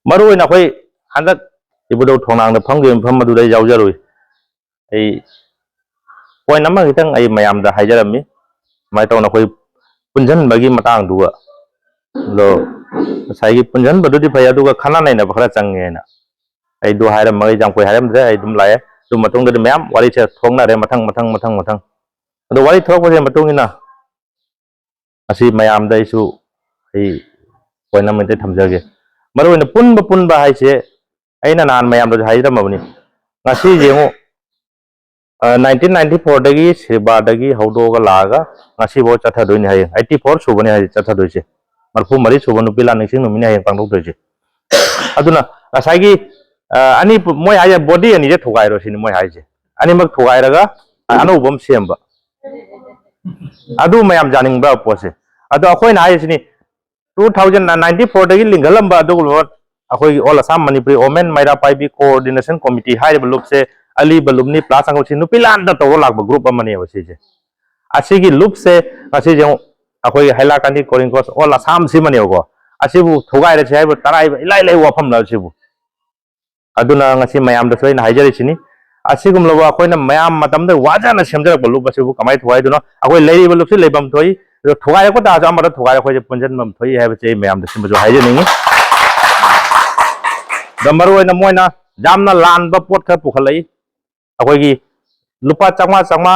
मरुई ना कोई हंदक इबुदो थोनांग the fungi फम मदु दai जावजरुई ai point nama kitang ai mayam da haijarami mai tawna koi punjan bagi matang duga lo sai gi punjan badu di phaya duga khana nai na bakhra change na ai du hairam mai jang koi hairam da ai dum lai du matung da mayam wari che thongna re mathang ado wari thok ba matung ina asi mayam da isu ai point nama te thamjage maru na pun ba hai che aina nan mayam da hairam abni ngasi jengo 1994 dagi seba dagi haudo ga laga ngasi bo chatha doini hai 84 subani hai chatha doise marfu mari subanu pila ningsing numini hai pangdok doise aduna asagi ani moi hai body ani je thogai ro sini moi hai je ani mak thogai raga anu bom semba adu mayam janing ba pose adu akoi na hai sini 2094 dagi lingalamba adu akoi all assam manipuri omen maira paibi coordination committee hai look se ali balumni plus angol sinu pilan da to lak ba group amani ba sije asigi loop se asi je akoi haila kandi koring course all assam si mani go asibu thogai re chai ba tarai ba ilai lai wafam la sibu aduna ngasi mayam da soina haijari sini asigum lo akoi na mayam matam da waja na semjar ba loop asibu kamai thogai duna akoi lai ba loop se leibam thoi thogai ko ta ja amara thogai akoi je punjan mam thoi hai ba che mayam da simba jo haijani ni dambaru na moina jamna lan ba pot kha pukhalai akoi gi lupa changma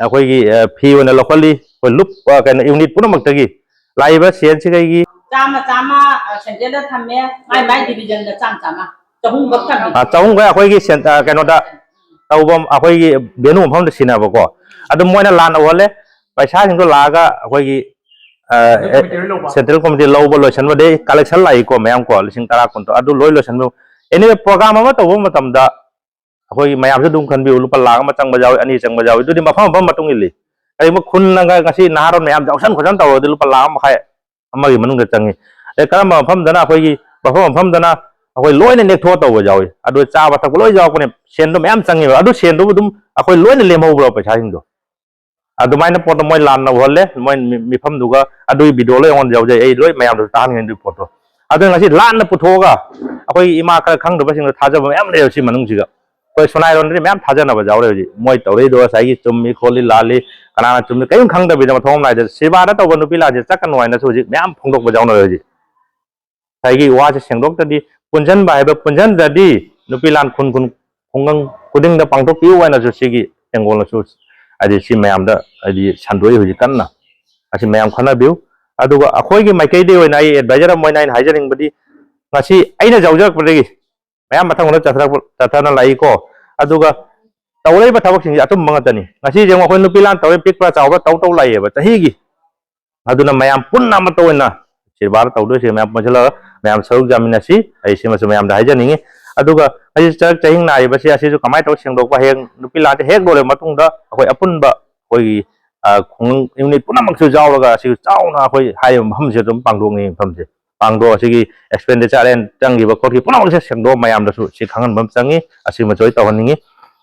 akoi gi phi ona locally koi lup kana unit punamak tagi laiba sen si gi chama central da thamme mai division da chama chahung bak tham chahung ga akoi gi kana da tawbam akoi gi benu pham da sina ba ko adu moina lan awale paisa sing do laga akoi gi central committee lobo loisan ba de collection lai ko mayam ko lising tara kon to adu loi loisan ba anyway program ama to matam da akoi mayam se dum khan bi lupa laga ma chang bajawi ani chang bajawi du di mafam bam matung ili ai ma khun na ga ngasi naharon mayam jausan khosan taw di lupa laga ma khai ama gi manung da changi e karam mafam dana akoi gi mafam dana akoi loi ne nek tho taw bajawi adu cha ba tak loi jaw ko ne sen do mayam changi adu sen do dum akoi loi ne lemho bro paisa sing do adu mai na pot moi lan na holle moi mi pham du ga adu video loi on jaw je ei loi mayam do tan ngen du photo adu ngasi lan na putho ga akoi ima ka khang do ba sing tha ja ba mayam le si manung ji ga कोई सुनाई रोन ma'am थाजनब जाऊरे जी मोई तौरी दो साई चुम्मी खोली लाली कना चुम्मी कई खंग दबी थोम नाई सेवा तब नुपी लाजे चक्कन वाइना सुजी मैम फोंदोक जाऊन जी साई वासे सेंदोक तदी पुंजन बाइब पुंजन ददी नुपी लान खुन खुन खुंगंग कुदिंग द पांगथोक पिउ वाइना सु सिगी एंगोल सु अदि सि मैम द अदि सानदोय हुजी कन्ना असि मैम खना बिउ अदुगा अखोयगी माइकै दे वाइना एडवाइजर मोय नाइन हाइजरिंग बदी ngasi aina jaujak padegi मैम मथंग चथना लाई को तौर थबक अचुम मंगतनी जो अखोई नुपी लान तौर पिक्पा चाव तौ तौ लाइब चहीगी मैम पुनः सिरबार तौदे मैम पहुंचल मैम सरुक जामिनसी मैम हाइजनी चरक चहिंग नाइब से कमाय तौ सेंदोक हेंग नुपी लान हेक लोरे अखोई अपुनब अखोई यूनिट पुनः जाऊरगा चाउना अखोई हाय मफमसे अदुम पांगदोंगी मफमसे पांगदो असिगी एक्सपेंडिचर एंड चंगी बकोटी पुनः से सेंदो मैम दसु सि खांगन बम चंगी असि मजोय तवनिंगी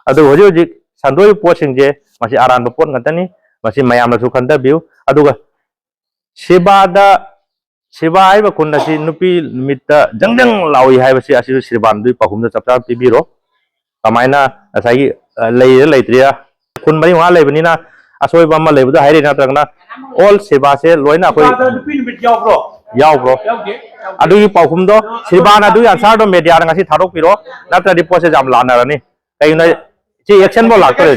अदु होजि होजि संदोय पोसिंग जे मसि आरान पोट ngतनी मसि मैम दसु खंदा बिउ अदुगा सेवा हाइब कुन असि नुपी निमित्त जंगजंग लावी हाइबसि असि सिरबान दुई पाहुम चपचा पिबिरो कमायना असाई लैरे लैत्रिया कुन मरि वा लैबनिना असोयबा मा लैबदो हाइरे नात्रगना ऑल सेवा से लोइना कोई नुपी निमित्त यावब्रो यावब्रो अदुगी पाहुम दो सिरबान अदुगी आंसर दो मीडिया ngasi थारोक पिरो नात्रदि पोसे जाम लानारनी कइना ची एक्शन बो लाक्तरे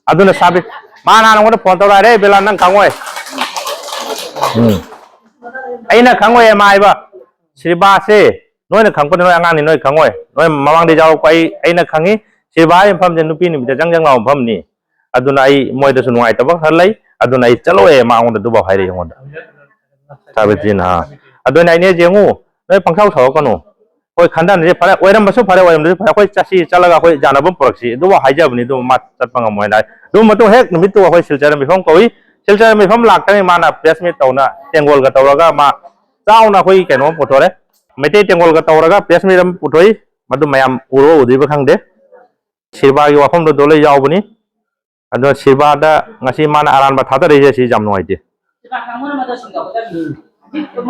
अदुना साबि माना नंगो फोन तौरा रे बेला नंग खांगोय अइना खांगोय माइबा सिरबा से नोयना खांगपन नोय आंगानी नोय खांगोय नोय मवांग दे जाव पाई अइना खांगी सिरबा फम जे नुपी निमित्त जंगजंग लाव फमनी अदुना आई मोयदा सु नुवाय तबक हरलै अदुना आई चलो ए मांगोंदा दुबा हाइरे यंगोंदा साबेजिन हा अदुना आइने जेंगु नोय पंखाव सावकनो कोई खंदान जे फरे ओइरम बसु फरे ओइरम जे फरे कोई चासी चलगा कोई जानबम परक्सी दुबा हाइजाबनी दुबा मा चटपंगा मोयना दु मतो हेक निमित्तु कोई सिलचर मिफम कोई सिलचर मिफम लाक्तने माना प्रेस मीट तौना टेंगोल गा तौरगा मा चाउना कोई केनो पुथोरे मेटे टेंगोल गा तौरगा प्रेस मीट पुथोई मदु मयाम उरो उदिबा खंगदे सिरबा गी वाफम दो दोले यावबनी अदो सिरबा दा ngasi माना आरान बा थादा रेजे सि जाम नोइते सिरबा खांगोन मदो सिंगाव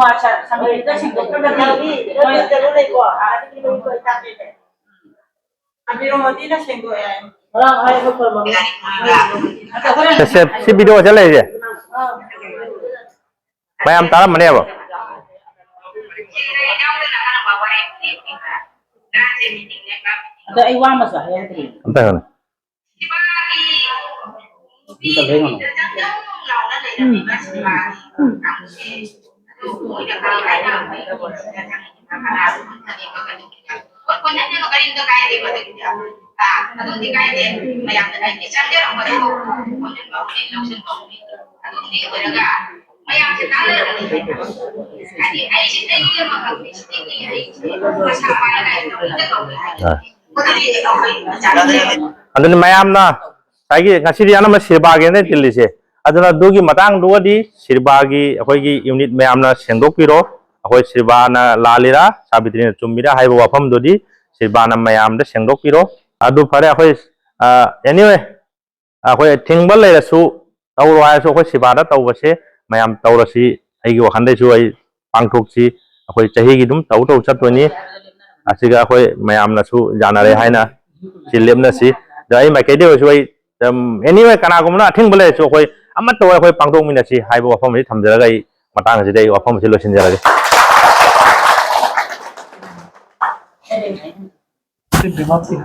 มาสามีก็สิ่งที่ต้องการนี่จะรู้เลยกว่าอันนี้ไม่เคยทำเลยอันนี้เราที่นั่งเซ็งด้วยเราให้เขาเปิดมา si video chale je mayam tara mane ba ada iwan masa yang tadi anta kan Kita dengar. adun mayam na sai ngasi di ana ma sirba ge ne tilli se aduna du gi matang du di sirba gi akoi gi unit mayam na sengdok piro akoi sirba na lalira sabitri na chumira haibo wafam du di sirba na mayam da sengdok piro adu phare akoi anyway akoi thingbal le su tawro ha su akoi sirba da taw se mayam tawra si ai gi wakhan de su ai pangthok si akoi chahi gi dum taw taw chatoni asiga akoi mayam na su janare haina silem na si dai mai kai de su ai anyway kana gumna thing bale so khoi amat to khoi pangdong mina si haibo wafam ni thamjara gai matang si dei wafam si losin jara ge Terima kasih.